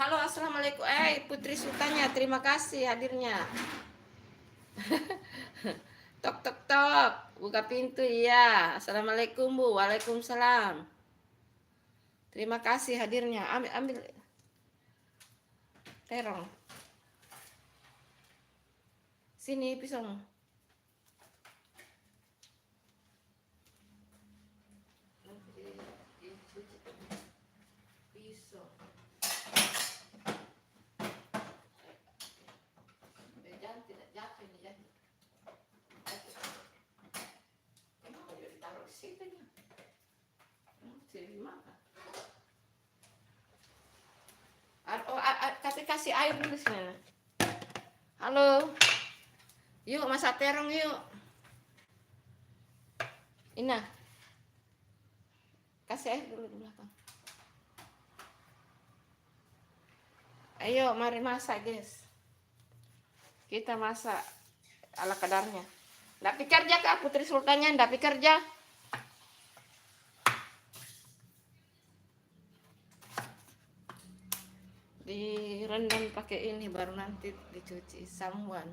Halo, assalamualaikum. Putri Sultannya, terima kasih hadirnya. Tok tok tok, buka pintu ya. Assalamualaikum Bu, waalaikumsalam. Terima kasih hadirnya. Ambil ambil terong. Sini pisang. Pisau. Jangan tidak jatuh ini ya. Emang udah ditaruh di situ ya. Jadi makan. Kasih air dulu sini. Halo. Yuk masak terong yuk. Ina. Kasih air dulu di belakang. Ayo mari masak guys. Kita masak ala kadarnya. Nggak kerja kak Putri Sultannya, nggak kerja. Direndam pakai ini baru nanti dicuci samwan.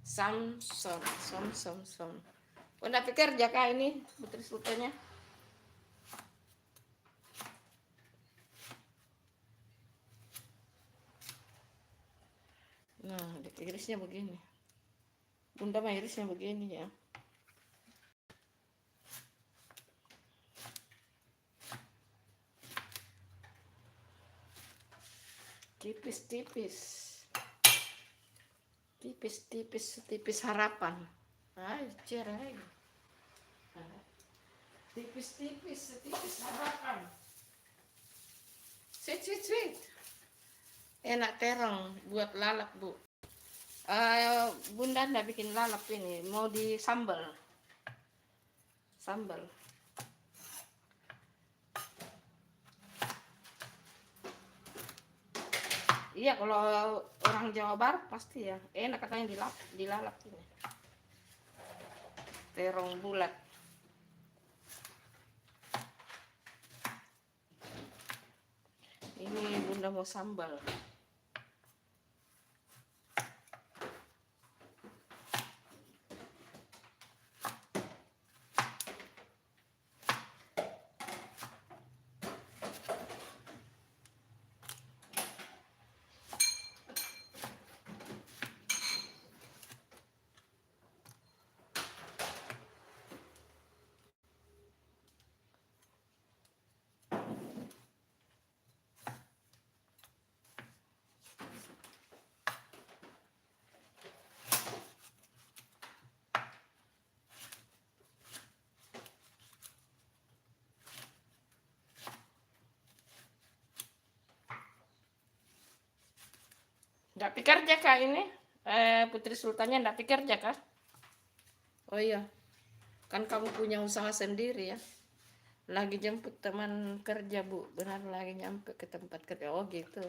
Samson. Udah kerja kak ini Putri Sultannya. Nah, irisnya begini. Bunda mah irisnya begini ya. Tipis harapan. Cerai. Tipis harapan. Sweet. Enak terong buat lalap Bu. Bunda ndak bikin lalap ini, mau di sambal. Iya, kalau orang Jawa Barat pasti ya enak katanya dilalap ini. Terong bulat. Ini Bunda mau sambal. Nggak kerja kak ini? Putri Sultannya nggak kerja kak? Oh iya, kan kamu punya usaha sendiri ya. Lagi jemput teman kerja Bu, benar lagi nyampe ke tempat kerja. Oh gitu.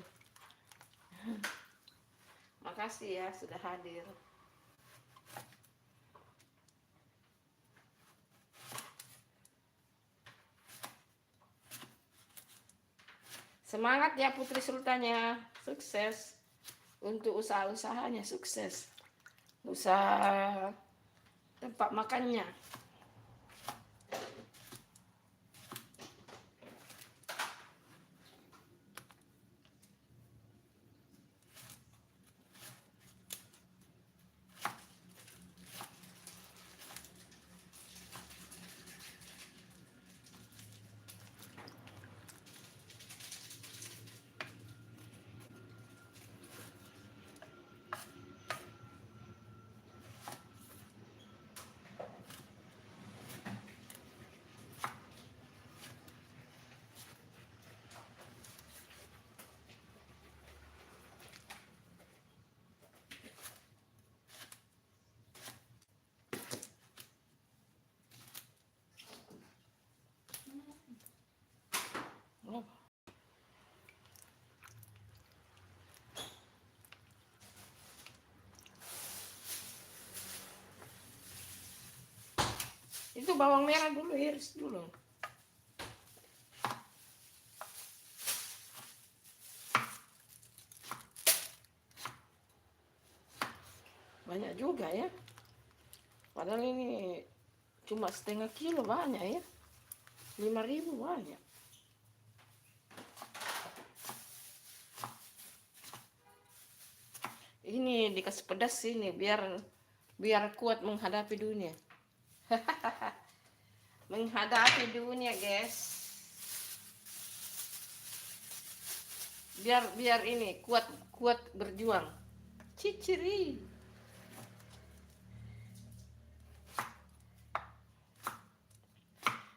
Makasih ya sudah hadir. Semangat ya Putri Sultannya, sukses untuk usaha-usahanya, sukses. Usaha tempat makannya. Oh. Itu bawang merah dulu, iris dulu. Banyak juga ya. Padahal ini cuma setengah kilo, banyak ya. 5.000 banyak. Ini dikasih pedas sini biar kuat menghadapi dunia. Menghadapi dunia, guys. Biar ini kuat berjuang. Ciciri.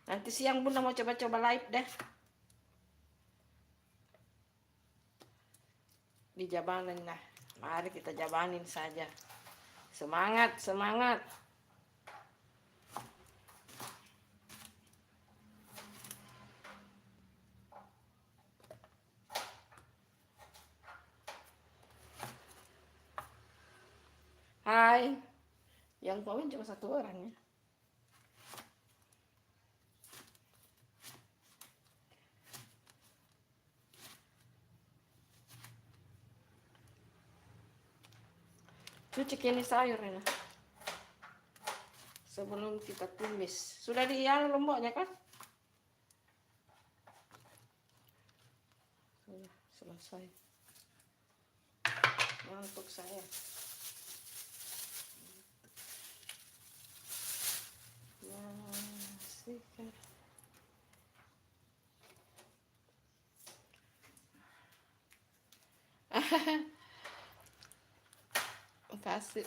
Nanti siang Bunda mau coba-coba live deh. Dijabanin lah. Mari kita jabanin saja. Semangat, semangat. Hai. Yang kawin cuma 1 orang ya. Cuci ini sayur ini. Sebelum kita tumis. Sudah diiang lomboknya kan? Sudah selesai. Ngantuk saya. Masih kan. Makasih.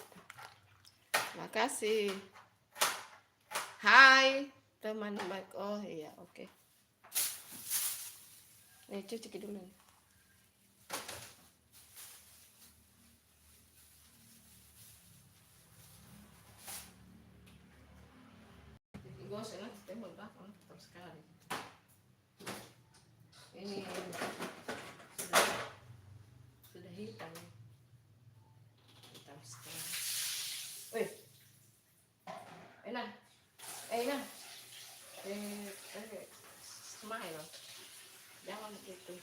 Makasih. Hai teman baik. Oh iya, oke. Nih cuci dulu. Gosok nanti tembok belakang tetap sekali. Ini sudah hitam. Hitam sekali. Wih. Enak. Enak. Smile. Jangan begitu.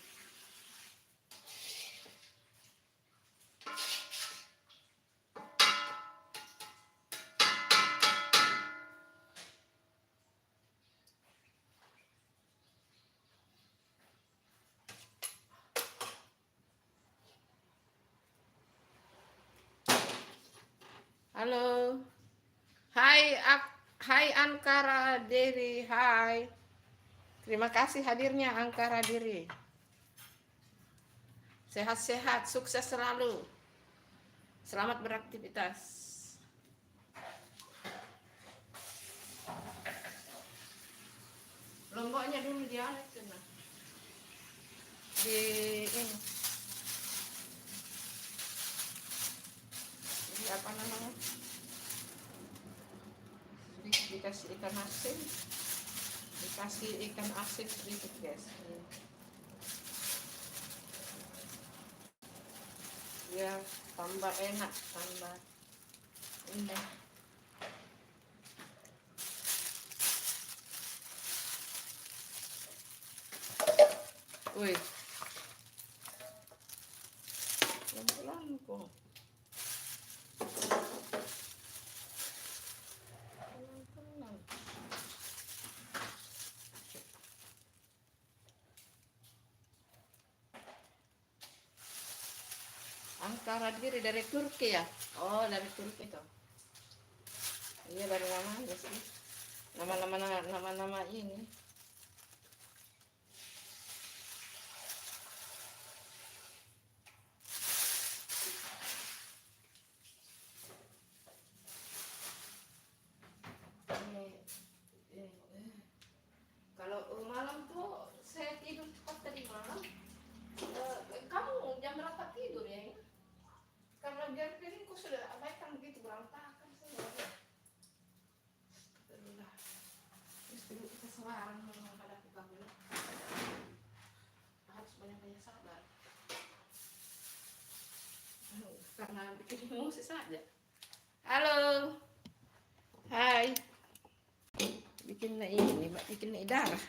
Halo. Hai Ankara Diri. Hai. Terima kasih hadirnya Ankara Diri. Sehat-sehat, sukses selalu. Selamat beraktivitas. Lomboknya dulu di alat sana. Di ini. Di apa namanya? Dikasih ikan asin. Dikasih ikan asin sedikit, guys. Ya, tambah enak, tambah indah. Wih, lampu-lampu. Ankara Diri dari Turki ya? Oh, dari Turki tuh. Iya, dari mana aja sih? Nama-nama ini. Kalau malam tuh saya tidur pas tadi malam. Kamu jam berapa tidur ya? Karena biar piringku sudah abaikan begitu berantakan semua. Terus kita selarang menghadapi kabel. Harus banyak-banyak sabar. Karena bikin emosi saja. Halo. Hai. Bikin ini, bikin darah.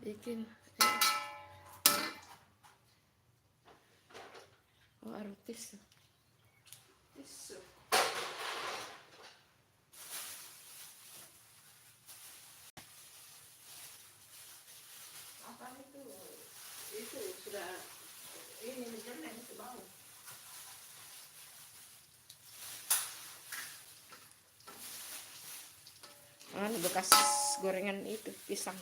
bikin artis tisu. Apa itu sudah ini menjelang itu bau. Bekas gorengan itu pisang.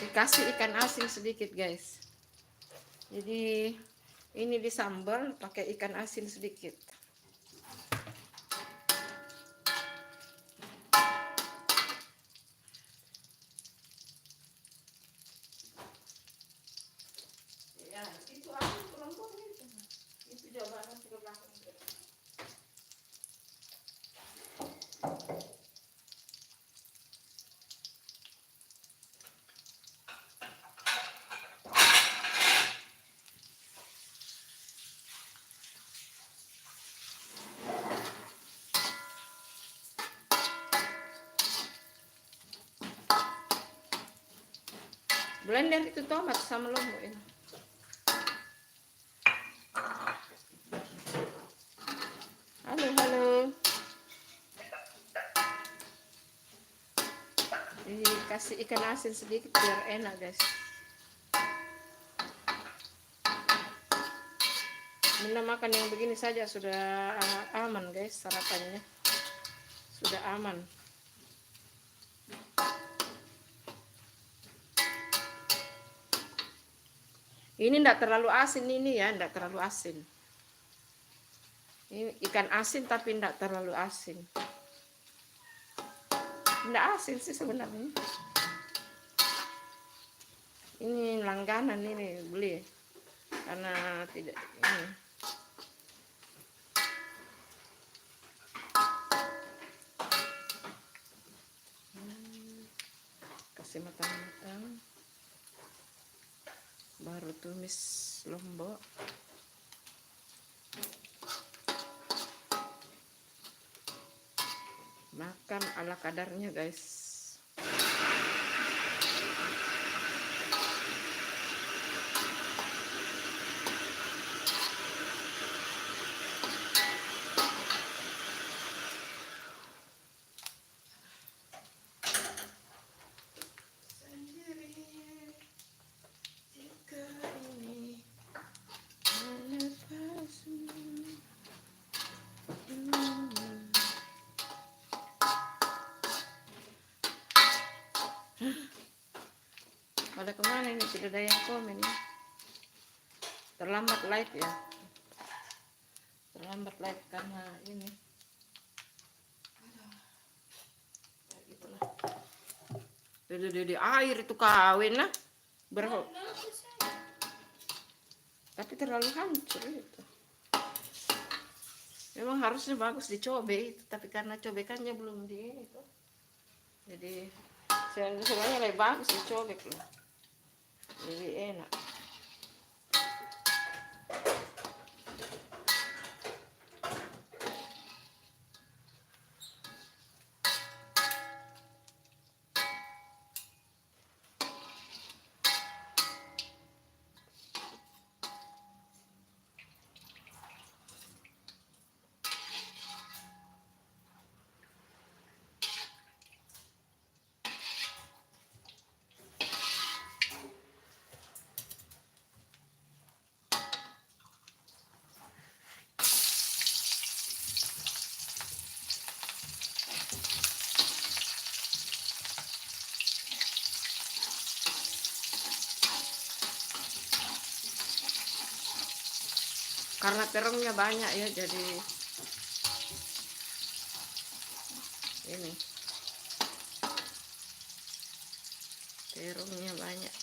Dikasih ikan asin sedikit guys, jadi ini disambal pakai ikan asin sedikit. Ya itu aku perempuan itu jawaban ke belakang. Blender itu tomat sama lombok ini. Halo. Dikasih ikan asin sedikit biar enak guys. Benda makan yang begini saja sudah aman guys, sarapannya sudah aman. Ini enggak terlalu asin ini ya, enggak terlalu asin. Ini ikan asin tapi enggak terlalu asin. Enggak asin sih sebenarnya. Ini langganan ini beli karena tidak ini. Kasih matang-matang. Baru tumis lombok. Makan ala kadarnya guys. Pada kemana ini? Tidak ada yang komen ya. Terlambat live ya. Terlambat live karena ini. Ya gitulah. Dede air itu kawin lah. Tapi terlalu hancur itu. Memang harusnya bagus dicobe itu, tapi karena cobekannya belum di itu. Jadi sebenarnya lebih bagus dicobek loh. Lebih enak. Karena terongnya banyak ya, jadi ini terongnya banyak.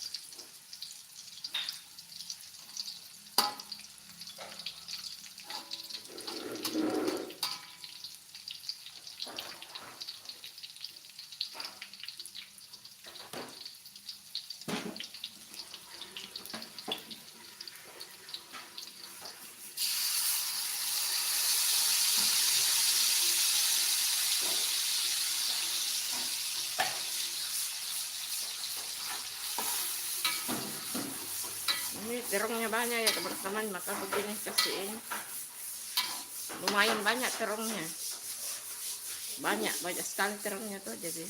terongnya banyak ya teman-teman, maka begini kasih ini. Lumayan banyak terongnya, banyak sekali terongnya tuh. Jadi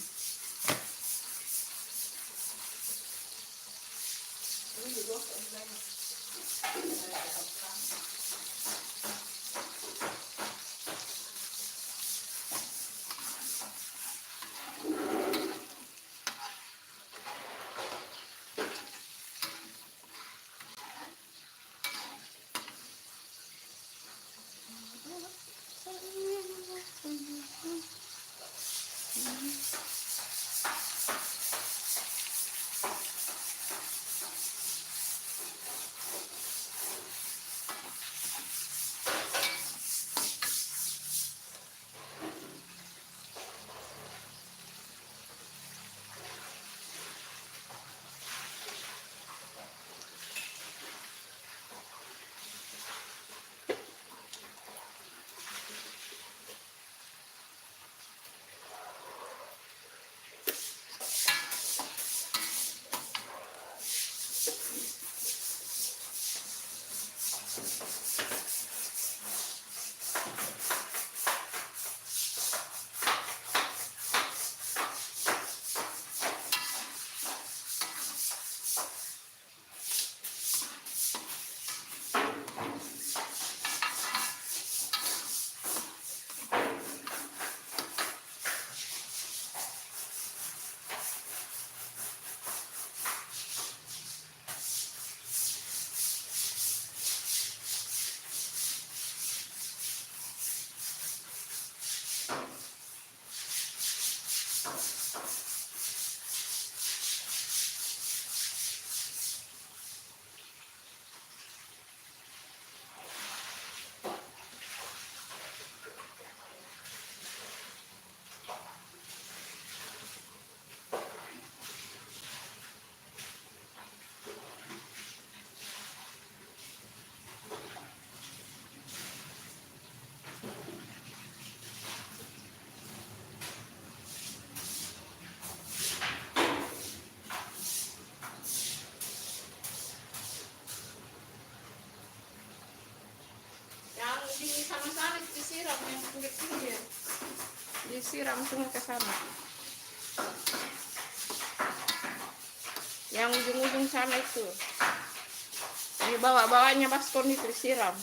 yang di sana-sana disiram, yang pinggir-pinggir disiram semua ke sana. Yang ujung-ujung sana itu di bawah-bawahnya baskon itu disiram.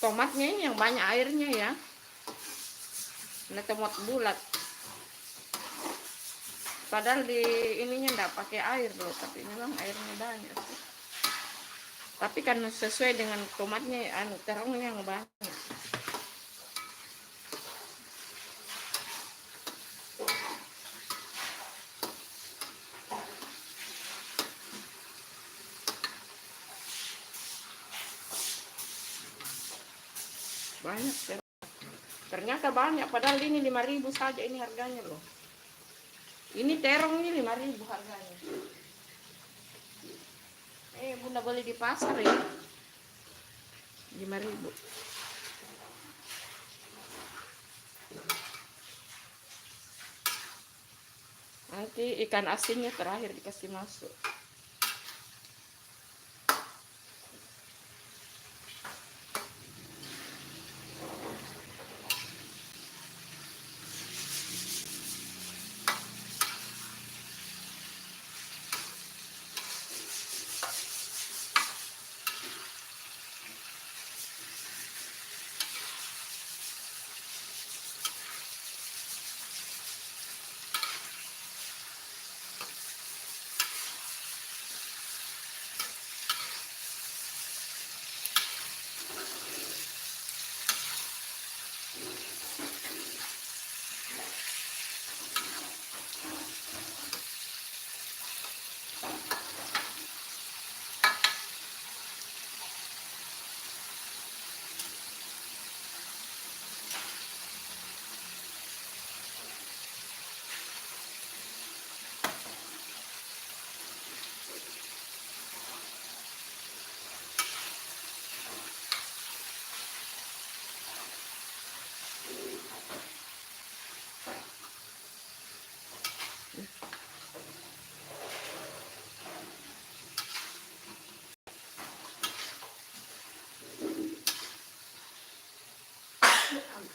Tomatnya ini yang banyak airnya ya, ini tomat bulat. Padahal di ininya enggak pakai air loh, tapi memang airnya banyak. Tapi kan sesuai dengan tomatnya, terongnya yang banyak. Banyak terong. Ternyata banyak, padahal ini 5.000 saja ini harganya loh. Ini terong ini 5.000 harganya. Bunda beli di pasar ya, 5.000. Nanti ikan asinnya terakhir dikasih masuk.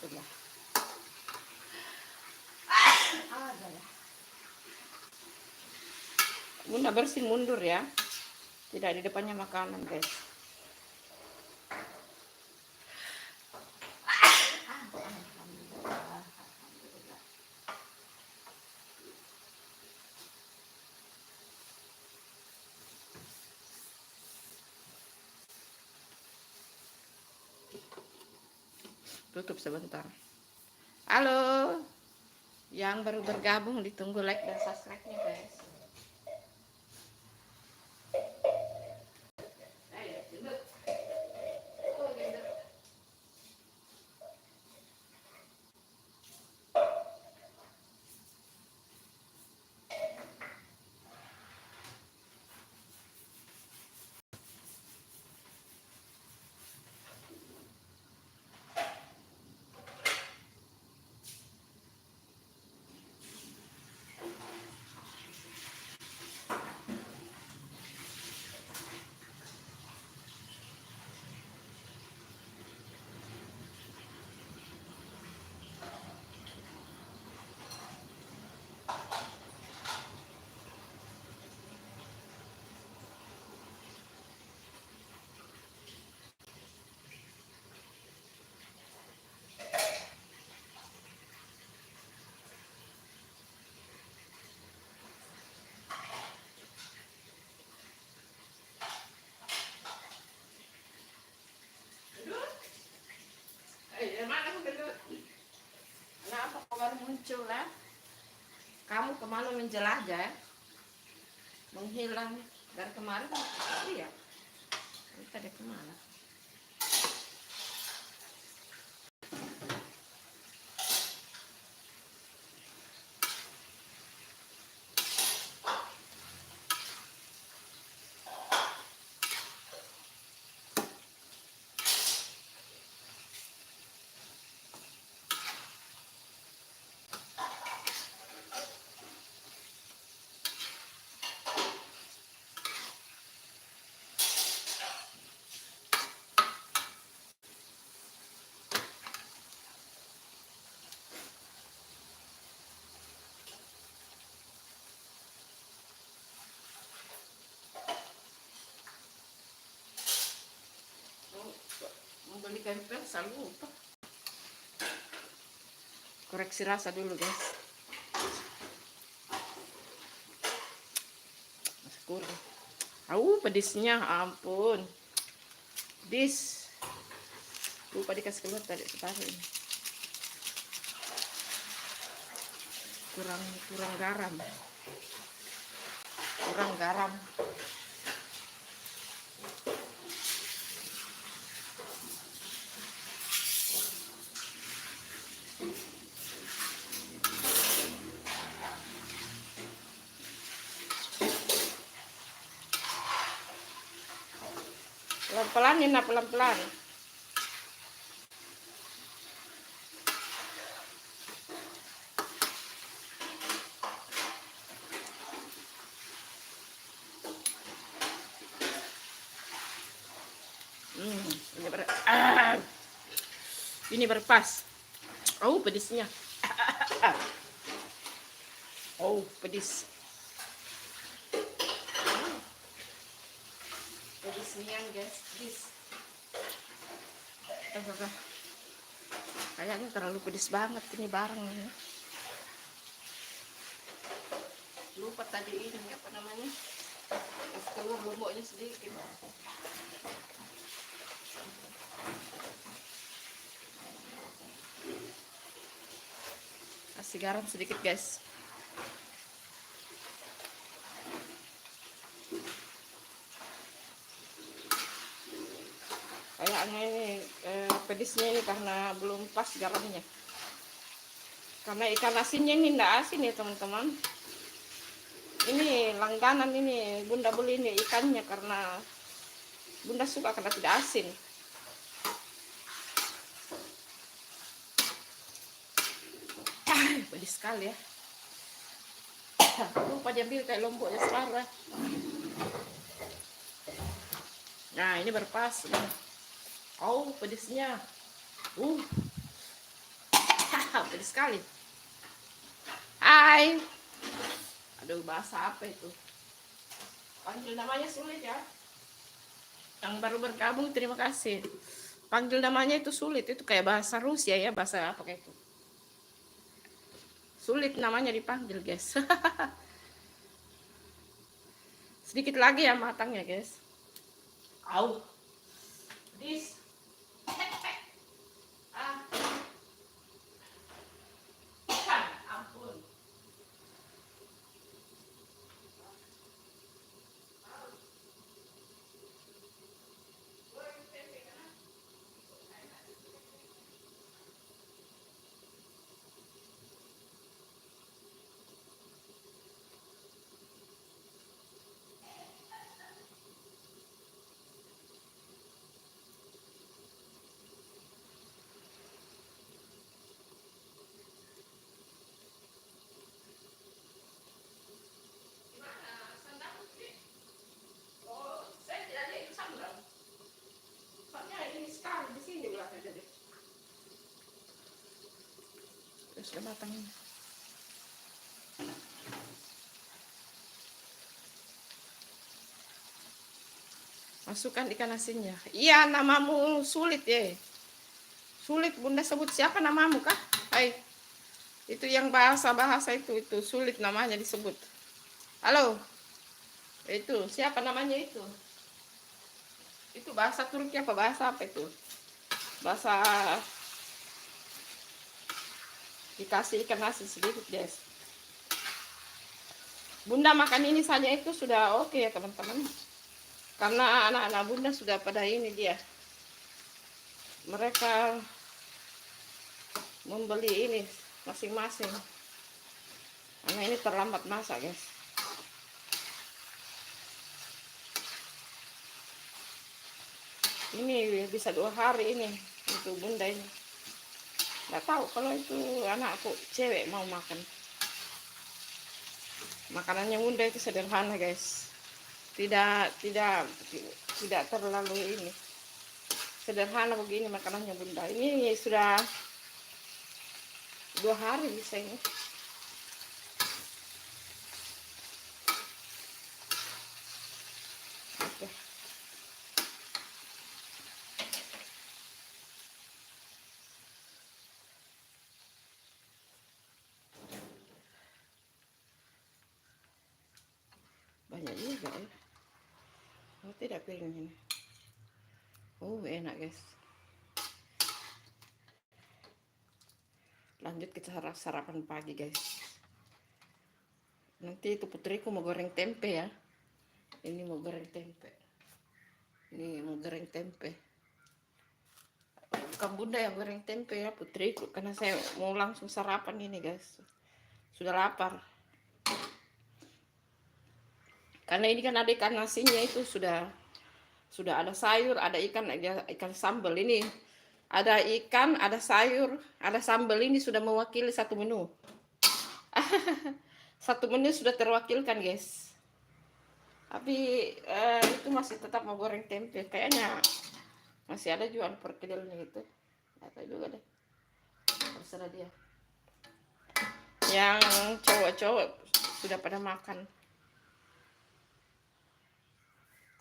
Sudah. Ada ya. Bunda bersin mundur ya. Tidak di depannya makanan, guys. Tutup sebentar. Halo, yang baru bergabung ditunggu like dan subscribe-nya, guys. Kenapa kau baru muncul lah? Kamu kemana menjelajah? Menghilang dari kemarin? Iya. Kita ada kemana? Membeli tempel selalu lupa. Koreksi rasa dulu, guys. Masih kurang. Pedisnya, ampun. Pedis. Lupa dikasih keluar tadi separuh ini. Kurang garam. Kurang garam. Pelan-pelan ya, pelan-pelan. Ini berpas. Pedisnya. Pedis. Pedisnya, guys. Pedis. Kayaknya terlalu pedis banget ini barangnya. Lupa tadi ini apa namanya? Keluar lomboknya sedikit. Kasih garam sedikit, guys. Kayaknya ini pedisnya ini karena belum pas garamnya. Karena ikan asinnya ini enggak asin ya, teman-teman. Ini langganan ini, Bunda beli ini ikannya karena Bunda suka karena tidak asin. Pedis sekali ya. Lupa diambil kayak lomboknya sekarang. Nah, ini berpas. Pedisnya. pedas sekali. Hai. Aduh, bahasa apa itu? Panggil namanya sulit ya. Yang baru bergabung terima kasih. Panggil namanya itu sulit, itu kayak bahasa Rusia ya, bahasa apa kayak itu. Sulit namanya dipanggil, guys. Sedikit lagi ya matangnya, guys. Au. This. Ah, ampun. Oh, saya tidak ada itu sambal. Soalnya ini sekali di sini belakang jadi. Terus udah matang ini. Masukkan ikan asinnya. Iya, namamu sulit ya. Sulit, Bunda sebut siapa namamu kah? Hai. Itu yang bahasa-bahasa itu sulit namanya disebut. Halo. Itu siapa namanya itu? Itu bahasa Turki apa bahasa apa itu? Bahasa dikasih ikan asin sedikit, guys. Bunda makan ini saja itu sudah oke ya, teman-teman. Karena anak-anak Bunda sudah pada ini dia. Mereka membeli ini masing-masing. Karena ini terlambat masak, guys. Ini bisa 2 hari ini untuk Bunda ini. Nggak tahu kalau itu anakku cewek mau makan. Makanannya Bunda itu sederhana, guys. Tidak terlalu ini. Sederhana begini makanannya Bunda. Ini sudah 2 hari bisa ini. Oke. Banyak juga ya. Oh, tidak piring ini. Oh, enak, guys. Lanjut kita sarapan pagi, guys. Nanti itu putriku mau goreng tempe ya. Ini mau goreng tempe. Ini mau goreng tempe. Bukan Bunda yang goreng tempe ya, putriku. Karena saya mau langsung sarapan ini, guys. Sudah lapar. Karena ini kan ada ikan asinnya itu sudah ada sayur, ada ikan, ada ikan sambal ini. Ada ikan, ada sayur, ada sambal, ini sudah mewakili satu menu. Satu menu sudah terwakilkan, guys. Tapi itu masih tetap mau goreng tempe. Kayaknya masih ada jual perkedelnya gitu. Nggak tahu juga deh. Terserah dia. Yang cowok-cowok sudah pada makan.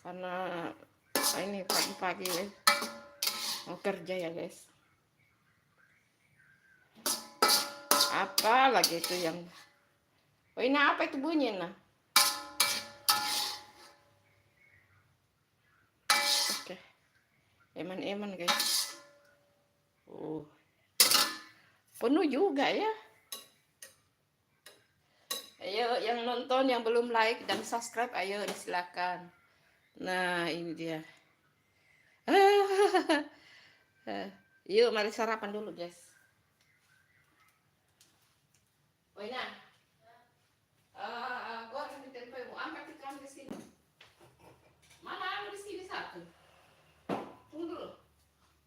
Karena ini pagi-pagi mau kerja ya, guys. Apa lagi itu yang... Oh, ini apa itu bunyi, nah? Oke. Eman-eman, guys. Oh. Penuh juga ya. Ayo yang nonton, yang belum like dan subscribe, ayo silakan. Nah, ini dia. Yuk, mari sarapan dulu, guys. Oh, ini. Goreng di tempe, mau angkat ikan di sini. Mana ada di sini satu? Tunggu dulu.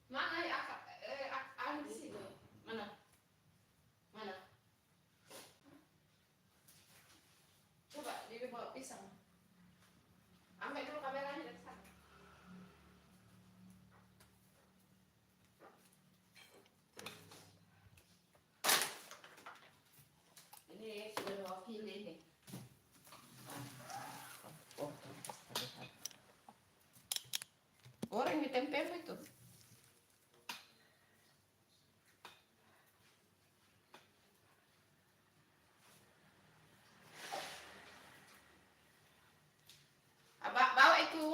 Mana ya ada di sini? Mana? Mana? Coba dia bawa pisang. Ambil dulu kameranya dari sana.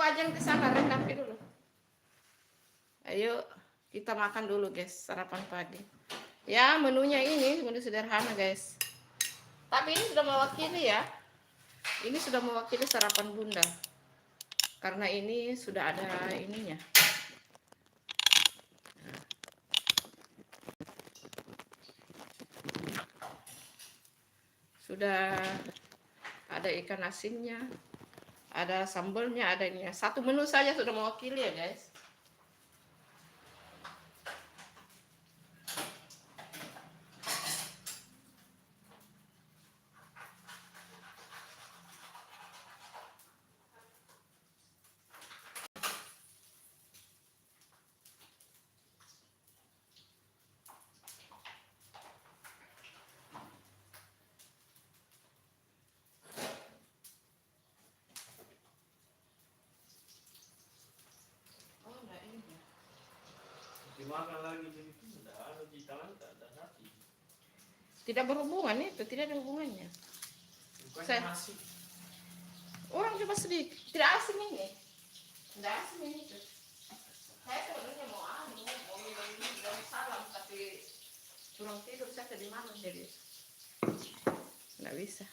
Ajeng ke sana rendam dulu. Ayo kita makan dulu guys, sarapan pagi. Ya menunya ini menu sederhana guys. Tapi ini sudah mewakili ya. Ini sudah mewakili sarapan bunda. Karena ini sudah ada ininya. Sudah ada ikan asinnya, ada sambalnya, ada ini. Satu menu saja sudah mewakili ya guys. Dimakan lagi begitu, tidak ada di tangan, tidak ada hati. Tidak berhubungan itu, tidak ada hubungannya. Bukannya masih. Orang coba sedikit, tidak asing ini. Tidak asing ini tuh. Saya sebenarnya mau minum salam, tapi kurang tidur saya tadi malam jadi nggak bisa.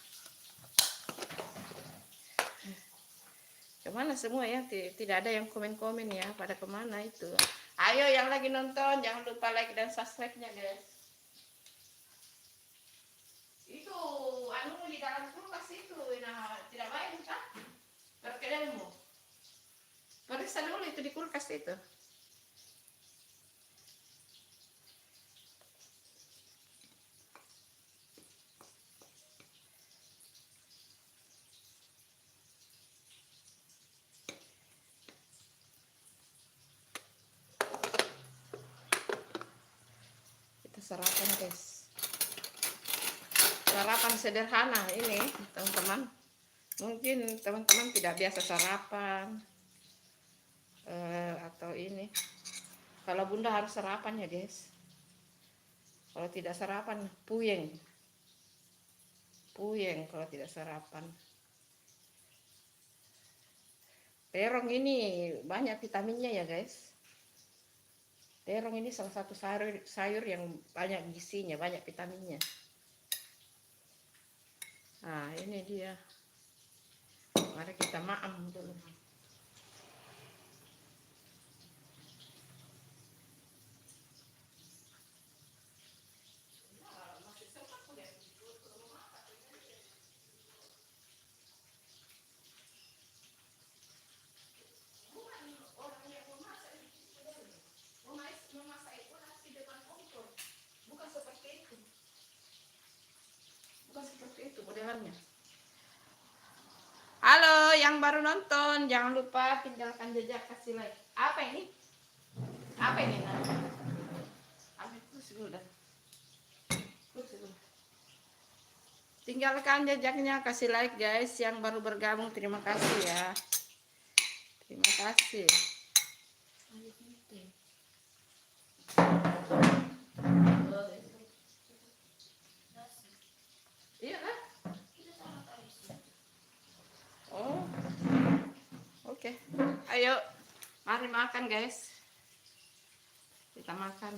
Kemana semua ya? Tidak ada yang komen-komen ya. Pada kemana itu? Ayo yang lagi nonton jangan lupa like dan subscribe-nya guys. Itu anu di dalam kulkas itu, nah tidak baik kan? Perkedelmu. Periksa dulu itu di kulkas itu. Sarapan guys, sarapan sederhana ini teman-teman. Mungkin teman-teman tidak biasa sarapan atau ini. Kalau bunda harus sarapan ya guys. Kalau tidak sarapan puyeng kalau tidak sarapan. Terong ini banyak vitaminnya ya guys. Terong ini salah satu sayur yang banyak gizinya, banyak vitaminnya. Nah, ini dia. Mari kita makan dulu. Halo yang baru nonton, jangan lupa tinggalkan jejak, kasih like. Apa ini? Apa ini? Ambil terus dulu dah. Tinggalkan jejaknya, kasih like guys. Yang baru bergabung terima kasih ya. Terima kasih. Iya kan? Oh, oke. Ayo, mari makan guys. Kita makan.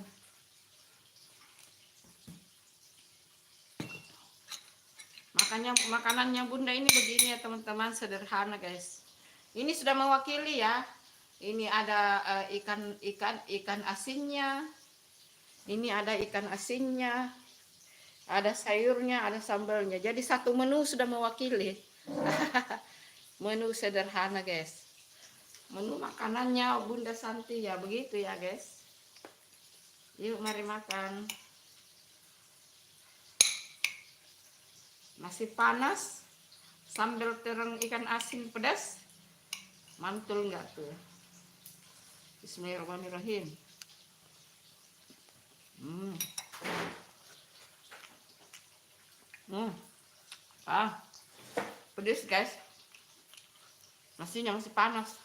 Makanannya bunda ini begini ya teman-teman, sederhana guys. Ini sudah mewakili ya. Ini ada ikan asinnya. Ini ada ikan asinnya. Ada sayurnya, ada sambalnya. Jadi satu menu sudah mewakili. Menu sederhana guys. Menu makanannya Bunda Santi ya begitu ya guys. Yuk mari makan. Nasi panas, sambal terong ikan asin pedas. Mantul nggak tuh? Bismillahirrahmanirrahim. Pedas guys. Nasinya masih panas.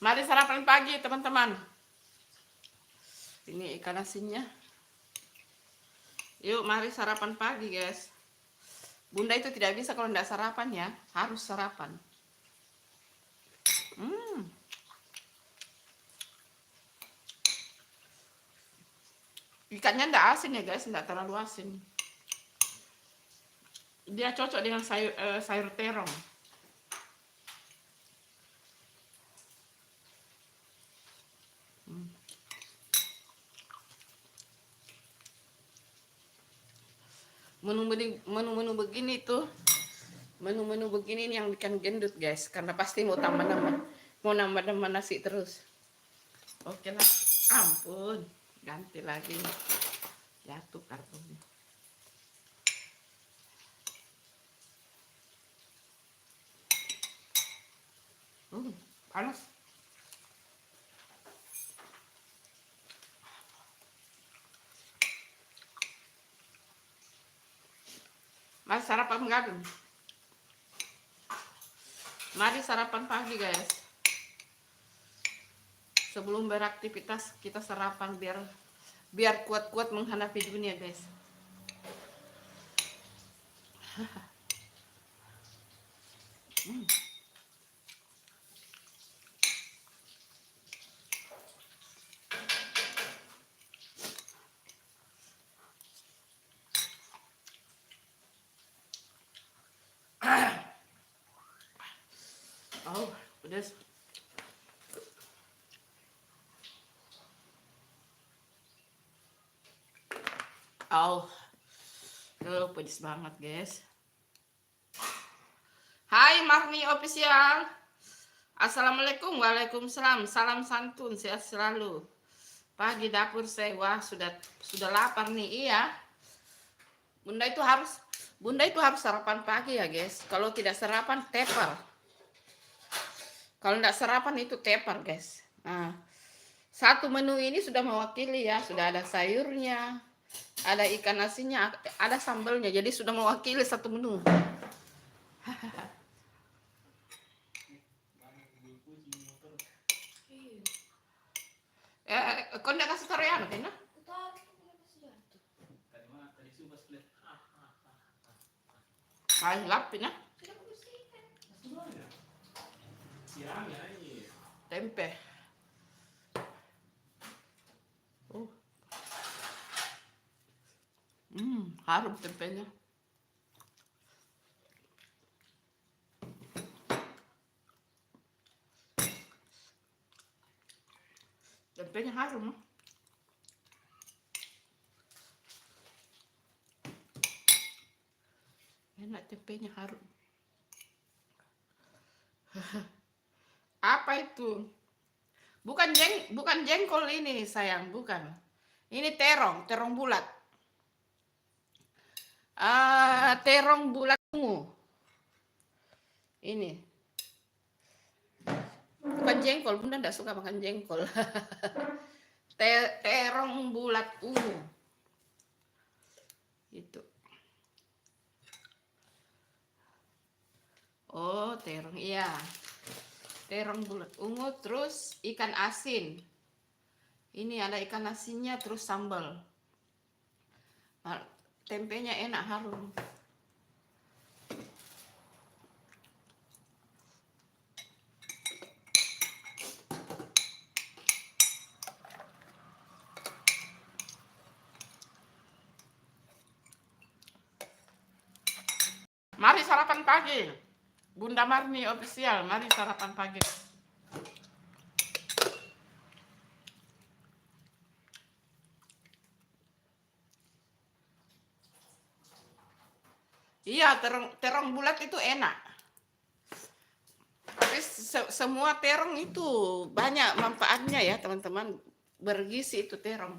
Mari sarapan pagi teman-teman. Ini ikan asinnya. Yuk mari sarapan pagi guys. Bunda itu tidak bisa kalau tidak sarapan ya, harus sarapan. Ikannya tidak asin ya guys, tidak terlalu asin. Dia cocok dengan sayur terong. Menu-menu begini tuh, menu-menu begini yang bikin gendut guys, karena pasti mau nambah nasi terus. Oke lah, ampun, ganti lagi, jatuh kartunya. Panas. Mari sarapan pagi. Mari sarapan pagi guys. Sebelum beraktivitas kita sarapan biar kuat-kuat menghadapi dunia guys. Oh, pedas. Oh, pedas banget guys. Hai Marni Official. Assalamualaikum, waalaikumsalam. Salam santun, sehat selalu. Pagi dapur saya, wah sudah lapar nih. Iya. Bunda itu harus sarapan pagi ya guys. Kalau tidak sarapan tepar. Kalau tidak sarapan itu tepar guys. Nah, satu menu ini sudah mewakili ya. Sudah ada sayurnya, ada ikan asinnya, ada sambalnya. Jadi sudah mewakili satu menu. Kau tidak kasih taruhan, Tina? Kain lapin ya. Tempe. Harum tempenya. Tempenya harum. Enak tempenya harum. Apa itu? Bukan jengkol ini sayang, bukan. Ini terong bulat. Terong bulat ungu. Ini. Bukan jengkol, Bunda enggak suka makan jengkol. Terong bulat ungu. Itu. Oh, terong, iya. Terong bulat ungu, terus ikan asin. Ini ada ikan asinnya, terus sambal. Nah, tempenya enak, harum. Mari sarapan pagi. Bunda Marni Official, mari sarapan pagi. Iya, terong bulat itu enak. Tapi semua terong itu banyak manfaatnya ya teman-teman. Bergizi itu terong.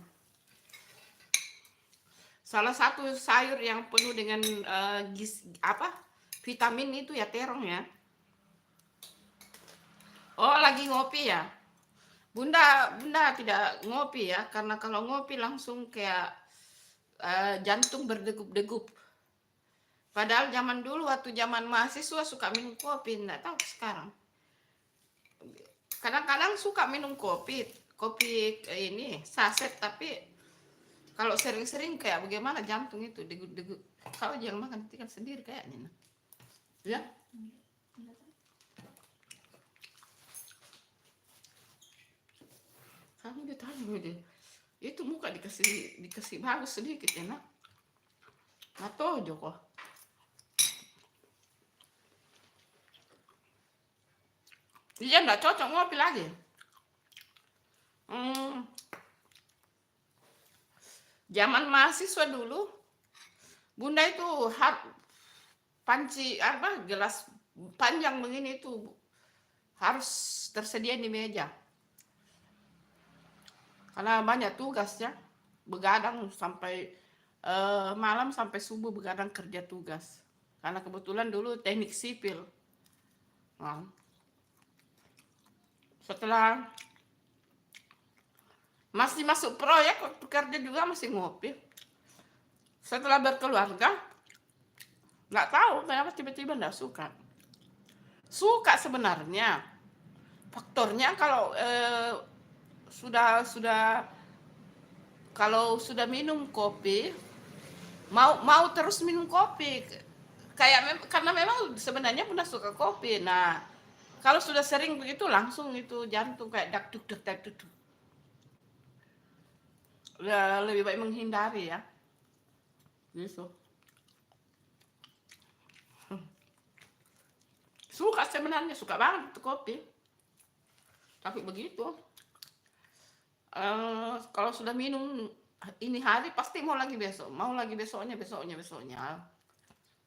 Salah satu sayur yang penuh dengan vitamin itu ya terong ya. Oh, lagi ngopi ya. Bunda tidak ngopi ya, karena kalau ngopi langsung kayak jantung berdegup-degup. Padahal zaman dulu waktu zaman mahasiswa suka minum kopi, enggak tahu sekarang. Kadang-kadang suka minum kopi ini saset, tapi Kalau sering-sering kayak bagaimana jantung itu degup-degup. Kau jangan makan ikan sendiri kayaknya. Ya, kamu ditahan deh. Itu muka dikasih bagus sedikit ya nak. Atau Joko. Dia nggak cocok ngopi lagi. Zaman mahasiswa dulu, Bunda itu panci apa gelas panjang begini itu harus tersedia di meja. Karena banyak tugas ya, begadang sampai malam sampai subuh begadang kerja tugas. Karena kebetulan dulu teknik sipil. Nah, setelah masih masuk proyek waktu kerja juga masih ngopi. Setelah berkeluarga, nggak tahu kenapa tiba-tiba nggak suka. Suka sebenarnya. Faktornya kalau kalau sudah minum kopi, mau terus minum kopi. Karena memang sebenarnya Bunda suka kopi. Nah, kalau sudah sering begitu langsung itu jantung kayak dak-duk. Lebih baik menghindari ya. Gitu. Suka sebenarnya, suka banget kopi. Tapi begitu. Kalau sudah minum ini hari pasti mau lagi besok, mau lagi besoknya.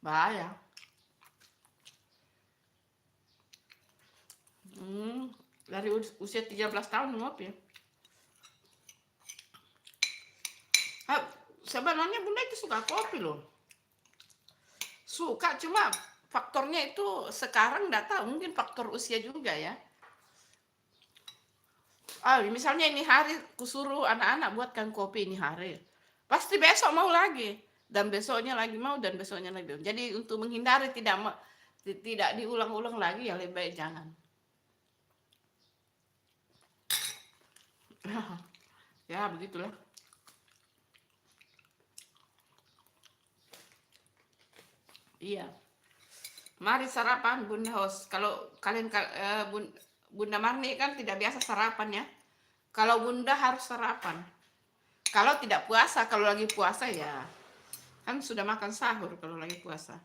Bahaya. Dari usia 13 tahun ngopi. Sebenarnya Bunda itu suka kopi loh. Suka, cuma faktornya itu sekarang nggak tahu, mungkin faktor usia juga ya. Misalnya ini hari kusuruh anak-anak buatkan kopi ini hari, pasti besok mau lagi, dan besoknya lagi mau, dan besoknya lagi. Jadi untuk menghindari tidak diulang-ulang lagi ya lebih baik jangan. Ya begitulah. Iya. Mari sarapan Bunda Hos. Kalau kalian Bunda Marni kan tidak biasa sarapan ya. Kalau Bunda harus sarapan. Kalau tidak puasa, kalau lagi puasa ya kan sudah makan sahur kalau lagi puasa.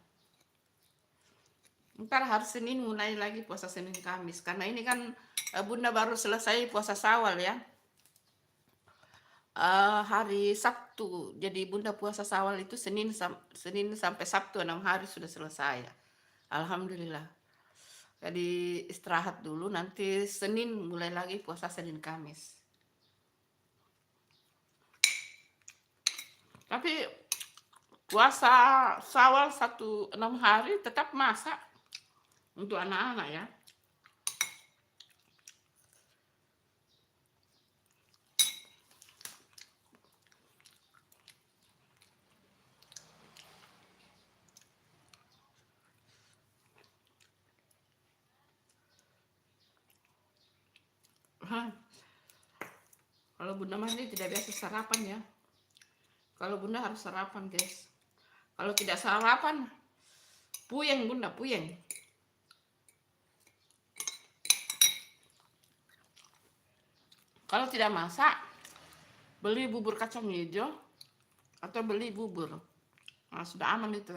Ntar hari Senin mulai lagi puasa Senin Kamis. Karena ini kan Bunda baru selesai puasa Syawal ya. Hari Sabtu. Jadi Bunda puasa Syawal itu Senin sampai Sabtu 6 hari sudah selesai ya. Alhamdulillah. Jadi istirahat dulu, nanti Senin mulai lagi puasa Senin Kamis. Tapi puasa Syawal 6 hari tetap masak untuk anak-anak ya. Kalau Bunda Mandi tidak biasa sarapan ya. Kalau Bunda harus sarapan guys. Kalau tidak sarapan, puyeng Bunda, puyeng. Kalau tidak masak, beli bubur kacang hijau atau beli bubur. Nah, sudah aman itu.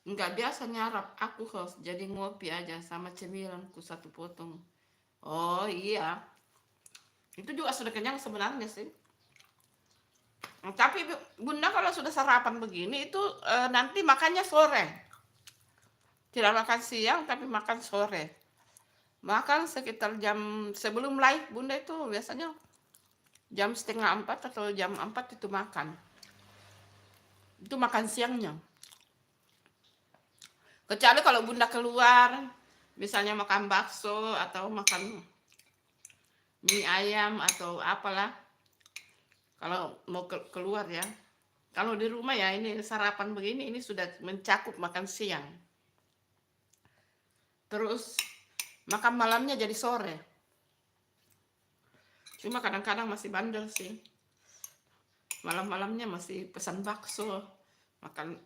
Nggak biasa nyarap, aku harus jadi ngopi aja sama cemilanku 1 potong. Oh iya, itu juga sudah kenyang sebenarnya sih. Tapi Bunda kalau sudah sarapan begini itu nanti makannya sore. Tidak makan siang tapi makan sore. Makan sekitar jam sebelum live Bunda itu biasanya jam 3:30 atau jam 4 itu makan. Itu makan siangnya. Kecuali kalau Bunda keluar, misalnya makan bakso atau makan mie ayam atau apalah. Kalau mau keluar ya. Kalau di rumah ya ini sarapan begini, ini sudah mencakup makan siang. terus makan malamnya jadi sore. Cuma kadang-kadang masih bandel sih. Malam-malamnya masih pesan bakso,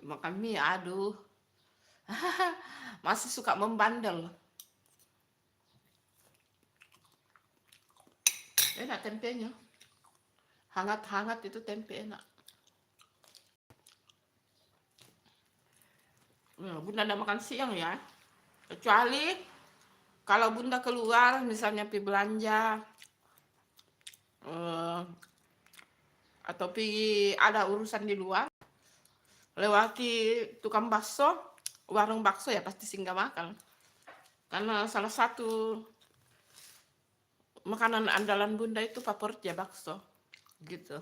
makan mie, aduh. Masih suka membandel. Enak tempenya. Hangat-hangat itu tempe enak. Bunda tidak makan siang ya. Kecuali kalau Bunda keluar, misalnya pergi belanja, atau pergi ada urusan di luar, lewati tukang bakso, warung bakso ya pasti singgah makan. Karena salah satu makanan andalan Bunda itu favoritnya bakso. Gitu.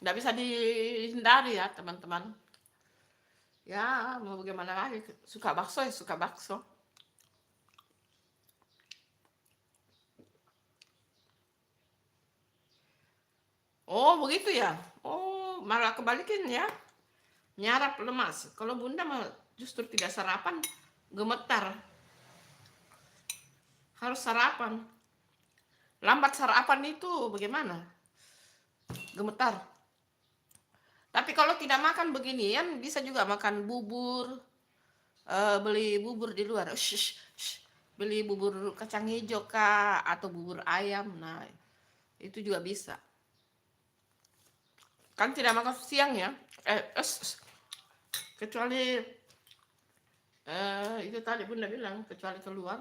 Nggak bisa dihindari ya teman-teman. Ya mau bagaimana lagi, suka bakso ya suka bakso. Oh begitu ya. Oh malah kebalikin ya. Nyarap lemas. Kalau Bunda mah justru tidak sarapan, gemetar. Harus sarapan. Lambat sarapan itu bagaimana? Gemetar. Tapi kalau tidak makan beginian, bisa juga makan bubur. Beli bubur di luar. Beli bubur kacang hijau kah, atau bubur ayam. Nah, itu juga bisa. Kan tidak makan siang ya. Kecuali itu tadi Bunda bilang, kecuali keluar.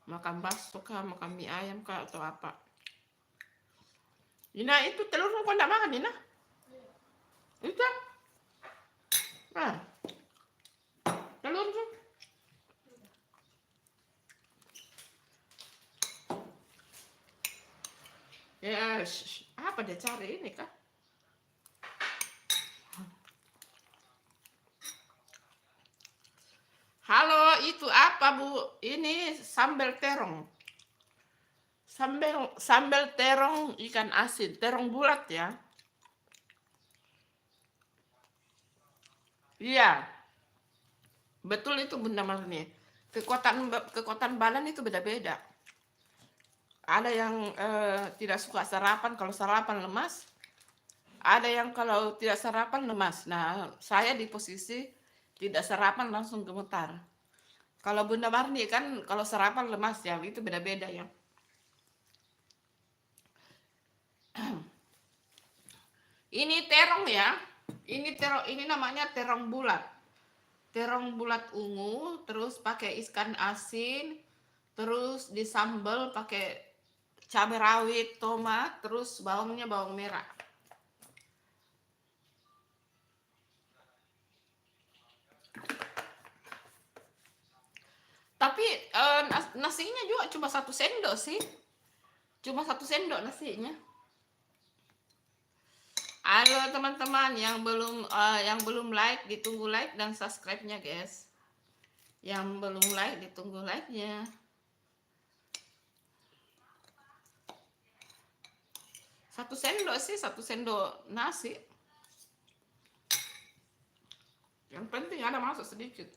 Makan bakso kah, makan mie ayam kah, atau apa. Ina itu telur kok enggak makan, Ina? Itu. Nah. Telur tuh. Ya, apa dia cari ini kah? Halo, itu apa Bu? Ini sambal terong. Sambal terong ikan asin, terong bulat ya. Iya. Betul itu Bunda Marni. Kekuatan badan itu beda-beda. Ada yang tidak suka sarapan, kalau sarapan lemas. Ada yang kalau tidak sarapan lemas. Nah, saya di posisi tidak sarapan langsung gemetar. Kalau Bunda Marni kan kalau sarapan lemas ya, itu beda-beda ya. Ini terong ya. Ini namanya terong bulat. Terong bulat ungu, terus pakai ikan asin, terus disambal pakai cabai rawit, tomat, terus bawangnya bawang merah. Tapi nasinya juga cuma 1 sendok sih. Cuma 1 sendok nasinya. Halo teman-teman yang belum like, ditunggu like dan subscribe-nya guys. Yang belum like ditunggu like-nya. Satu sendok sih, 1 sendok nasi. Yang penting ada masuk sedikit.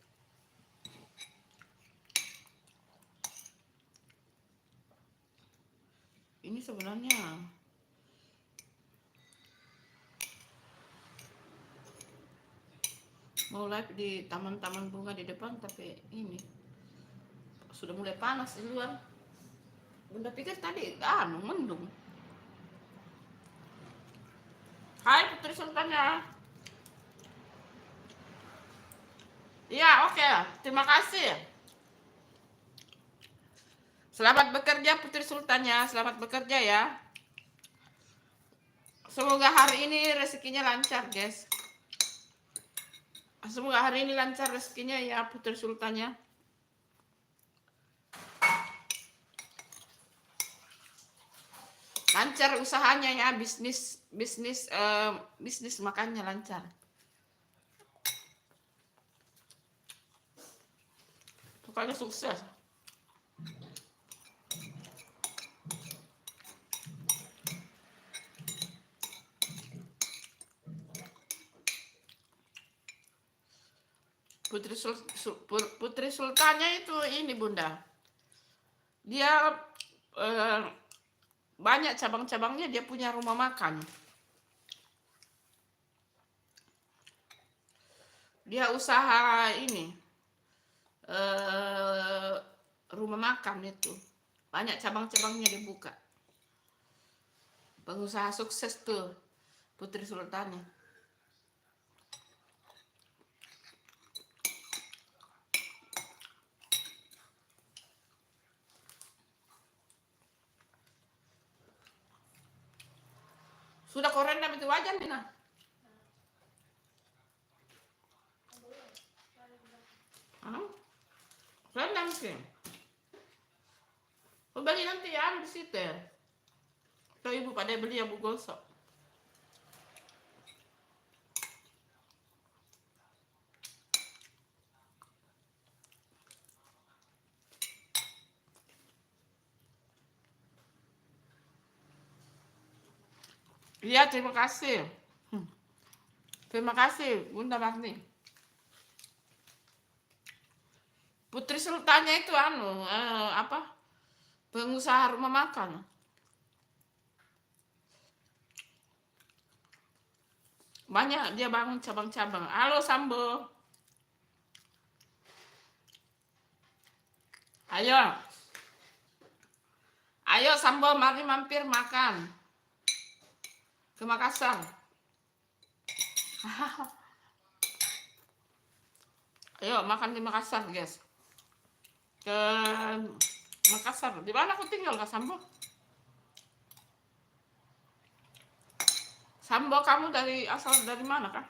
Ini sebenarnya mau live di taman-taman bunga di depan, tapi ini sudah mulai panas di luar. Bunda pikir tadi mendung. Hai Putri Sultannya. Iya, oke. Terima kasih. Selamat bekerja Putri Sultannya, selamat bekerja ya. Semoga hari ini rezekinya lancar, guys. Semoga hari ini lancar rezekinya ya Putri Sultannya. Lancar usahanya ya, bisnis makannya lancar. Pokoknya sukses. Putri Sultannya itu ini Bunda. Dia banyak cabang-cabangnya, dia punya rumah makan. Dia usaha ini rumah makan itu. Banyak cabang-cabangnya dibuka. Pengusaha sukses tuh Putri Sultannya. Sudah kau rendam itu wajan, Dina? Rendam sih. Kau beli nanti ya di situ ya. Tuh ibu pada beli ya Bu gosok. Iya, terima kasih. Terima kasih Bunda Marni. Putri Sultannya itu apa? Pengusaha rumah makan. Banyak dia bangun cabang-cabang. Halo Sambo. Ayo. Ayo Sambo, mari mampir makan. Ke Makassar. Ayo makan di Makassar, guys. Ke Makassar. Di mana aku tinggal, Kak Sambo? Sambo, kamu asal dari mana, Kak?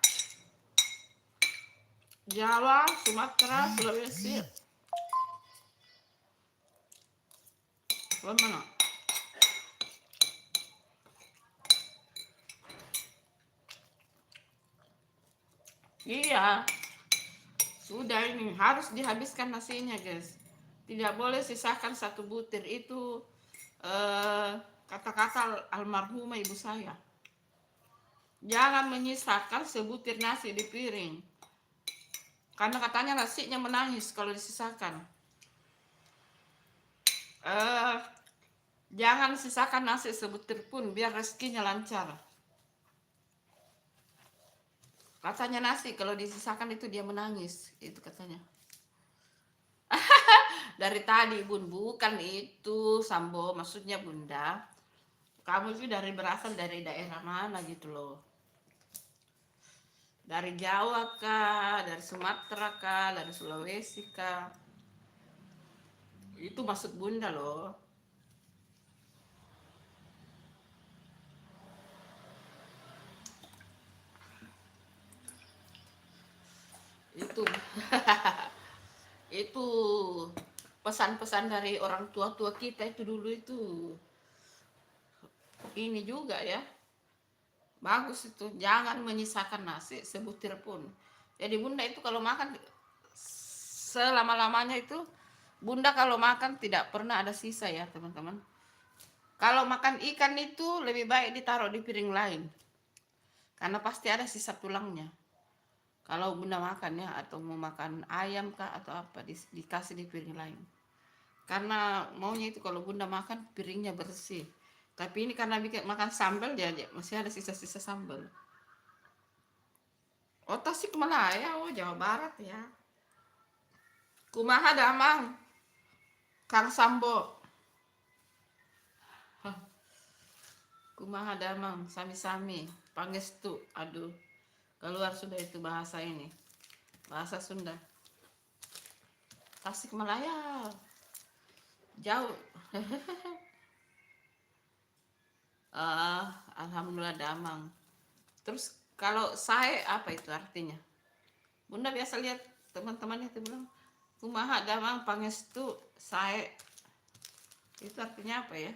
Jawa, Sumatera, Sulawesi. Mana? Iya. Sudah ini harus dihabiskan nasinya, guys. Tidak boleh sisakan satu butir. Itu kata-kata almarhumah ibu saya. Jangan menyisakan sebutir nasi di piring. Karena katanya nasinya menangis kalau disisakan. Jangan sisakan nasi sebutir pun biar rezekinya lancar. Katanya nasi kalau disisakan itu dia menangis, itu katanya. Dari tadi Bun, bukan itu Sambo, maksudnya Bunda. Kamu itu berasal dari daerah mana gitu loh. Dari Jawa kah, dari Sumatera kah, dari Sulawesi kah. Itu maksud Bunda loh. Itu itu pesan-pesan dari orang tua-tua kita itu dulu itu ini juga ya, bagus itu, jangan menyisakan nasi sebutir pun. Jadi Bunda itu kalau makan selama-lamanya itu, Bunda kalau makan tidak pernah ada sisa ya teman-teman. Kalau makan ikan itu lebih baik ditaruh di piring lain, karena pasti ada sisa tulangnya. Kalau Bunda makan ya, atau mau makan ayam kah atau apa, dikasih di piring lain. Karena maunya itu kalau Bunda makan piringnya bersih. Tapi ini karena bikin makan sambal ya, masih ada sisa-sisa sambal. Oh, Tasikmalaya, oh Jawa Barat ya. Kumaha damang, Kang Sambo. Kumaha damang, sami-sami, pangestu. Aduh, keluar sudah itu bahasa ini, bahasa Sunda. Tasikmalaya jauh. Alhamdulillah damang. Terus kalau saya apa itu artinya? Bunda biasa lihat teman-teman itu bilang kumaha damang pangestu saya, itu artinya apa ya?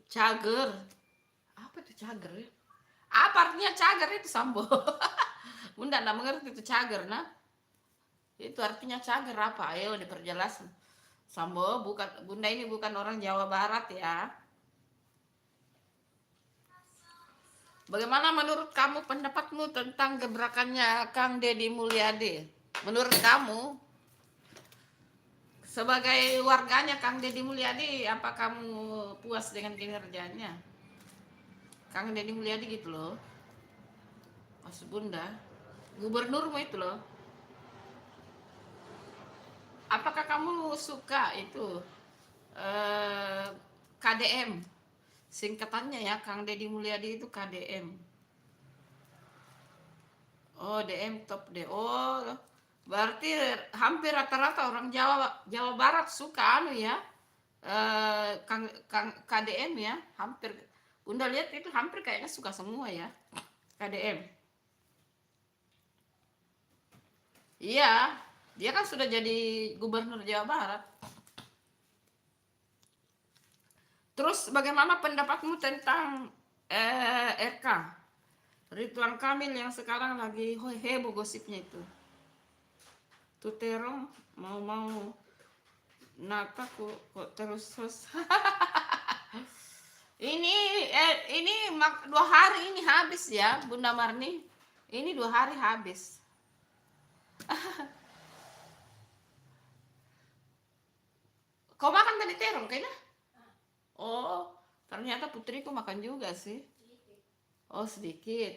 Cager, apa itu cager ya? Apa artinya cager itu Sambo? Bunda nggak mengerti itu cager, nah itu artinya cager apa? Ayo diperjelas Sambo. Bukan, Bunda ini bukan orang Jawa Barat ya. Bagaimana menurut kamu, pendapatmu tentang gebrakannya Kang Deddy Mulyadi? Menurut kamu, sebagai warganya Kang Deddy Mulyadi, apa kamu puas dengan kinerjanya? Kang Deddy Mulyadi gitu loh, maksud Bunda, gubernurmu itu loh. Apakah kamu suka itu KDM? Singkatannya ya, Kang Deddy Mulyadi itu KDM. Oh, DM top deh. Oh, berarti hampir rata-rata orang Jawa Barat suka anu ya. Kang KDM ya, hampir. Bunda lihat itu hampir kayaknya suka semua ya. KDM. Iya, dia kan sudah jadi gubernur Jawa Barat. Terus bagaimana pendapatmu tentang RK? Ridwan Kamil yang sekarang lagi heboh gosipnya itu. Tuh terong mau nata kok terus ini 2 hari ini habis ya Bunda Marni, ini 2 hari habis. Kau makan tadi terong kayaknya? Oh, ternyata putriku makan juga sih. Oh, sedikit.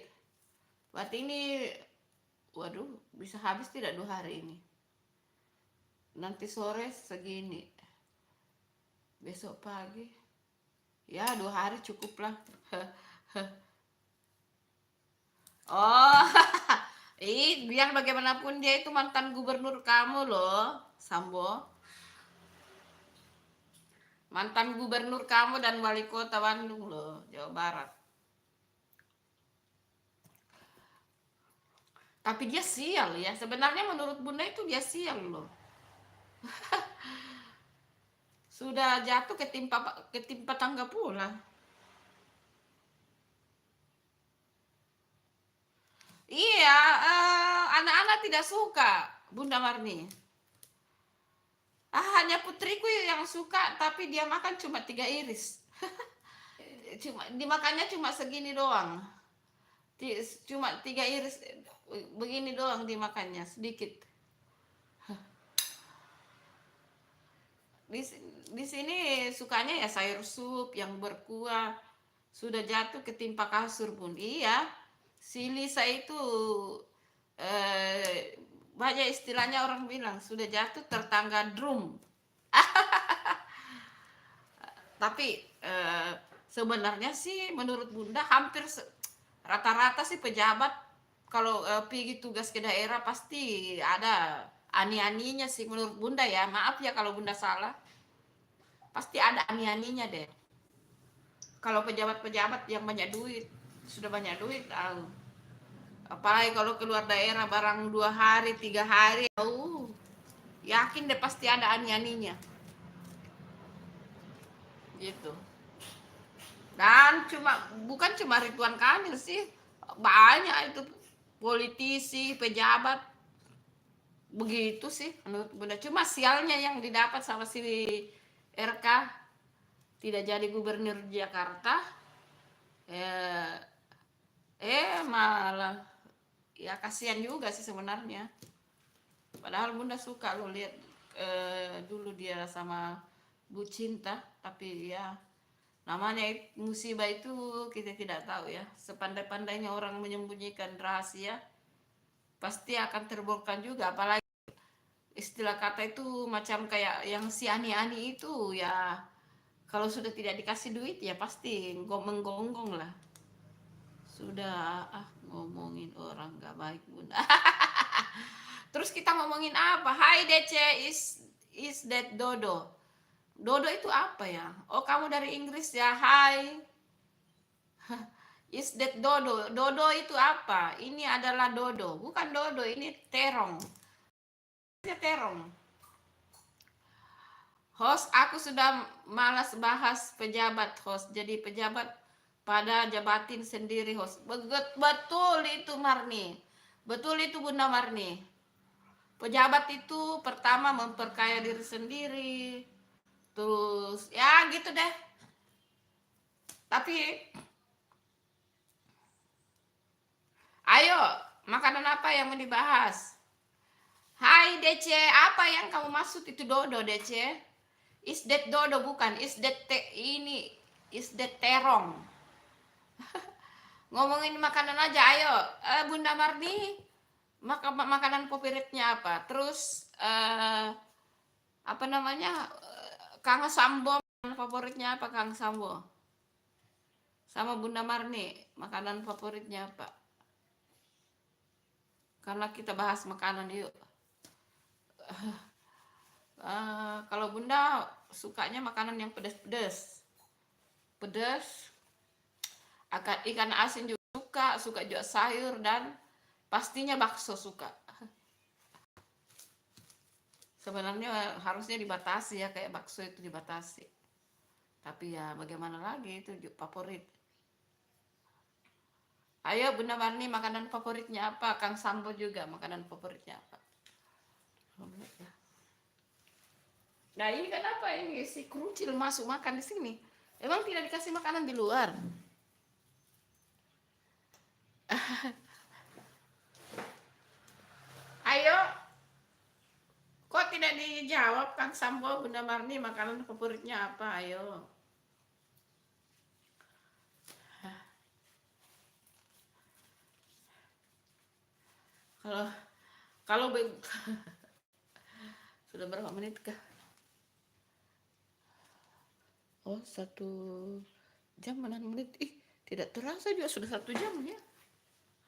Berarti ini, waduh, bisa habis tidak 2 hari ini? Nanti sore segini, besok pagi ya 2 hari cukup lah. Oh, biar bagaimanapun dia itu mantan gubernur kamu loh, Sambo. Mantan gubernur kamu dan wali kota Bandung loh, Jawa Barat. Tapi dia sial ya, sebenarnya menurut Bunda itu dia sial loh. Sudah jatuh ketimpa tangga pula. Iya, anak-anak tidak suka Bunda Marni. Hanya putriku yang suka, tapi dia makan cuma 3 iris. Dimakannya cuma segini doang. Cuma 3 iris begini doang dimakannya, sedikit. Di sini sukanya ya sayur sup yang berkuah. Sudah jatuh ketimpa kasur pun. Iya, si Lisa itu banyak istilahnya orang bilang sudah jatuh tertangga drum. Tapi sebenarnya sih menurut Bunda hampir rata-rata sih pejabat kalau pergi tugas ke daerah pasti ada ani-aninya sih menurut Bunda ya. Maaf ya kalau Bunda salah. Pasti ada ani-aninya deh. Kalau pejabat-pejabat yang banyak duit, sudah banyak duit tahu. Apalagi kalau keluar daerah barang 2 hari, 3 hari, yakin deh pasti ada ani-aninya. Gitu. Dan bukan cuma Ridwan Kamil sih, banyak itu politisi, pejabat begitu sih menurut Bunda. Cuma sialnya yang didapat sama si RK tidak jadi gubernur Jakarta, malah ya kasihan juga sih sebenarnya. Padahal Bunda suka lo lihat dulu dia sama Bu Cinta, tapi ya namanya musibah itu kita tidak tahu ya. Sepandai-pandainya orang menyembunyikan rahasia, pasti akan terbongkar juga. Apalagi istilah kata itu macam kayak yang si ani-ani itu ya, kalau sudah tidak dikasih duit ya pasti menggonggong lah. Sudah ngomongin orang gak baik Bunda. Terus kita ngomongin apa? Hai DC, is that Dodo? Dodo itu apa ya? Oh, kamu dari Inggris ya. Hai. Is that Dodo? Dodo itu apa? Ini adalah Dodo. Bukan Dodo, ini terong. Terong. Host, aku sudah malas bahas pejabat, host. Jadi pejabat pada jabatin sendiri, host. Betul itu Marni. Betul itu Bunda Marni. Pejabat itu pertama memperkaya diri sendiri. Terus ya gitu deh. Tapi Makanan apa yang mau dibahas? Hai DC, apa yang kamu maksud itu dodo DC? Is that dodo bukan? Is that ini? Is that terong? Ngomongin makanan aja, ayo. Bunda Marni, makanan favoritnya apa? Terus apa namanya? Kang Sambo, makanan favoritnya apa Kang Sambo? Sama Bunda Marni, makanan favoritnya apa? Karena kita bahas makanan yuk. Kalau Bunda sukanya makanan yang pedas-pedas. Pedas, ikan asin juga suka juga sayur, dan pastinya bakso suka. Sebenarnya harusnya dibatasi ya, kayak bakso itu dibatasi. Tapi ya bagaimana lagi, itu juga favorit. Ayo Bunda Marni, makanan favoritnya apa? Kang Sambo juga makanan favoritnya apa? Nah ini kan apa ini, si kerucil masuk makan di sini. Emang tidak dikasih makanan di luar? Ayo, kok tidak dijawab Kang Sambo, Bunda Marni makanan favoritnya apa? Ayo. Kalau kalau sudah berapa menit kah? Oh, 1 jam 6 menit. Ih, tidak terasa juga sudah 1 jam ya.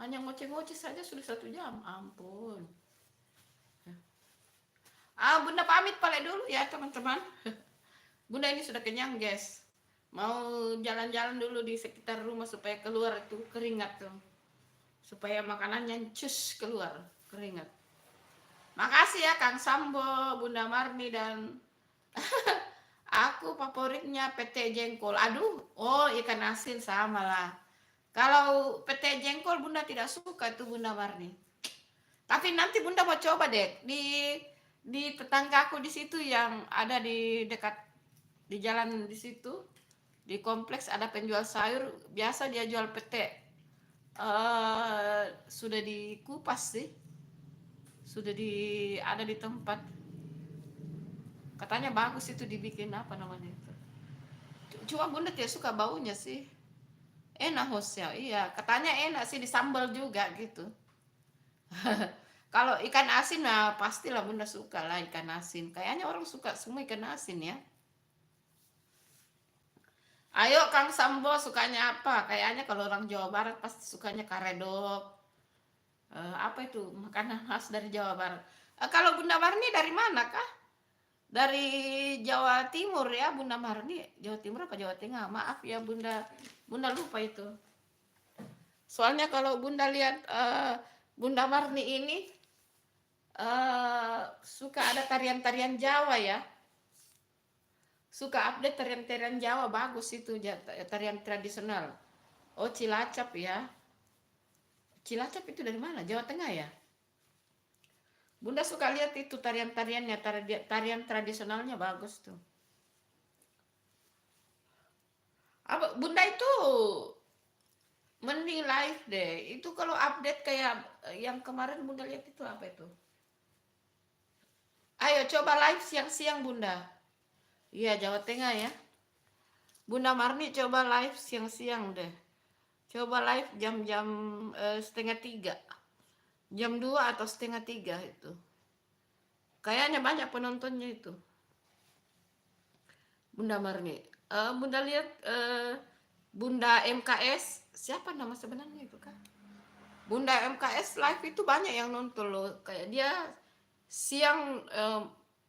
Hanya ngoceh-ngoceh saja sudah 1 jam. Ampun. Bunda pamit pale dulu ya teman-teman. Bunda ini sudah kenyang guys. Mau jalan-jalan dulu di sekitar rumah supaya keluar itu keringat tuh. Supaya makanannya cus keluar keringat. Makasih ya Kang Sambo, Bunda Marni, dan aku favoritnya pete jengkol. Aduh, oh ikan asin sama lah. Kalau pete jengkol Bunda tidak suka itu Bunda Marni. Tapi nanti Bunda mau coba deh di tetangga aku di situ yang ada di dekat di jalan di situ, di kompleks ada penjual sayur, biasa dia jual pete. Sudah dikupas sih. Sudah ada di tempat. Katanya bagus itu dibikin apa namanya itu. Cuma Bunda tidak suka baunya sih. Enak hosnya, iya. Katanya enak sih, disambal juga gitu. Kalau ikan asin, nah pastilah Bunda suka lah ikan asin. Kayaknya orang suka semua ikan asin ya. Ayo Kang Sambo, sukanya apa? Kayaknya kalau orang Jawa Barat pasti sukanya karedok. Apa itu makanan khas dari Jawa Barat? Kalau Bunda Marni dari mana kah? Dari Jawa Timur ya Bunda Marni. Jawa Timur apa Jawa Tengah? Maaf ya Bunda lupa itu. Soalnya kalau Bunda lihat Bunda Marni ini suka ada tarian-tarian Jawa ya. Suka update tarian-tarian Jawa, bagus itu tarian tradisional. Oh, Cilacap ya. Cilacap itu dari mana? Jawa Tengah ya? Bunda suka lihat itu tarian-tariannya, tarian tradisionalnya bagus tuh. Apa Bunda itu mending live deh. Itu kalau update kayak yang kemarin Bunda lihat itu apa itu? Ayo coba live siang-siang Bunda. Iya, Jawa Tengah ya. Bunda Marni coba live siang-siang deh. Coba live jam-jam 2:30. Jam 2 atau 2:30 itu. Kayaknya banyak penontonnya itu. Bunda Marni. Bunda lihat Bunda MKS. Siapa nama sebenarnya itu kan? Bunda MKS live itu banyak yang nonton loh. Kayak dia siang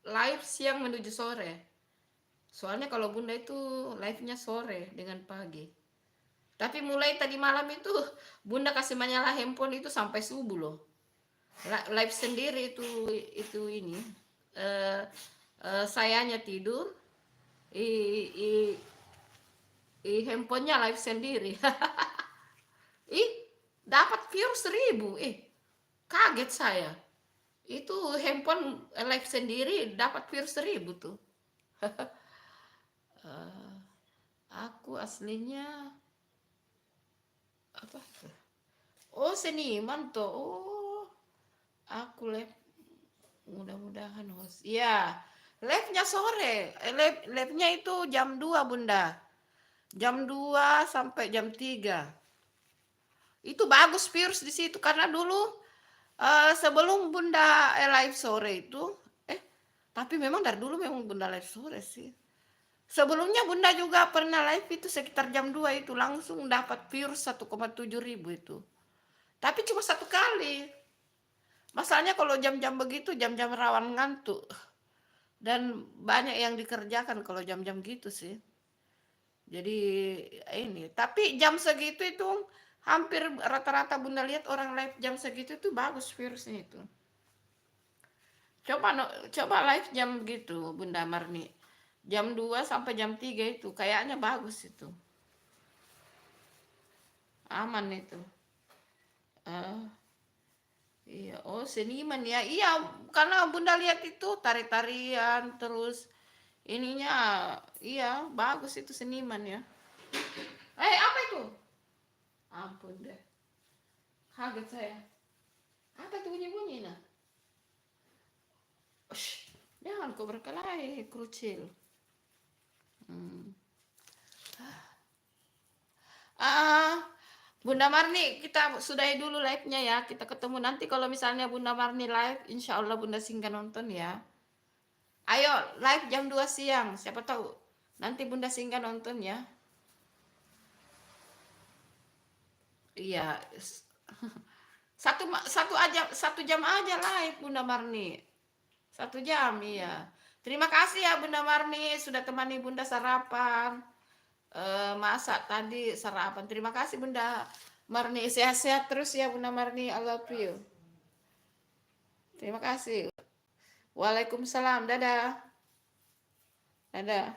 live siang menuju sore. Soalnya kalau Bunda itu live-nya sore dengan pagi. Tapi mulai tadi malam itu Bunda kasih menyala handphone itu sampai subuh loh. Live sendiri itu ini. Sayanya tidur. Handphonenya live sendiri. Dapat view 1.000. Kaget saya. Itu handphone live sendiri dapat view 1.000 tuh. Aku aslinya apa? Oh, seniman tuh. Oh, aku live mudah-mudahan host. Iya. Live-nya sore. Live-nya itu jam 2 Bunda. Jam 2 sampai jam 3. Itu bagus viewers di situ karena dulu sebelum Bunda live sore itu tapi memang dari dulu memang Bunda live sore sih. Sebelumnya Bunda juga pernah live itu sekitar jam 2 itu langsung dapat viewers 1,7 ribu itu. Tapi cuma satu kali. Masalahnya kalau jam-jam begitu jam-jam rawan ngantuk. Dan banyak yang dikerjakan kalau jam-jam gitu sih. Jadi ini, tapi jam segitu itu hampir rata-rata Bunda lihat orang live jam segitu itu bagus virusnya itu. Coba live jam gitu Bunda Marni. Jam 2 sampai jam 3 itu kayaknya bagus itu. Aman itu. Iya, oh seniman ya. Iya, karena Bunda lihat itu tari-tarian terus ininya iya, bagus itu seniman ya. Apa itu? Ampun deh. Kaget saya. Apa itu bunyi-bunyi nah? Ush, jangan kau berkelahi, kerucil. Bunda Marni, kita sudahi dulu live-nya ya. Kita ketemu nanti kalau misalnya Bunda Marni live, insya Allah Bunda singgah nonton ya. Ayo, live jam 2 siang. Siapa tahu nanti Bunda singgah nonton ya. Iya. Satu jam aja live Bunda Marni. 1 jam, iya. Terima kasih ya Bunda Marni sudah temani Bunda sarapan. Masak tadi sarapan. Terima kasih Bunda Marni. Sehat-sehat terus ya Bunda Marni. I love you. Terima kasih. Waalaikumsalam. Dadah. Dadah.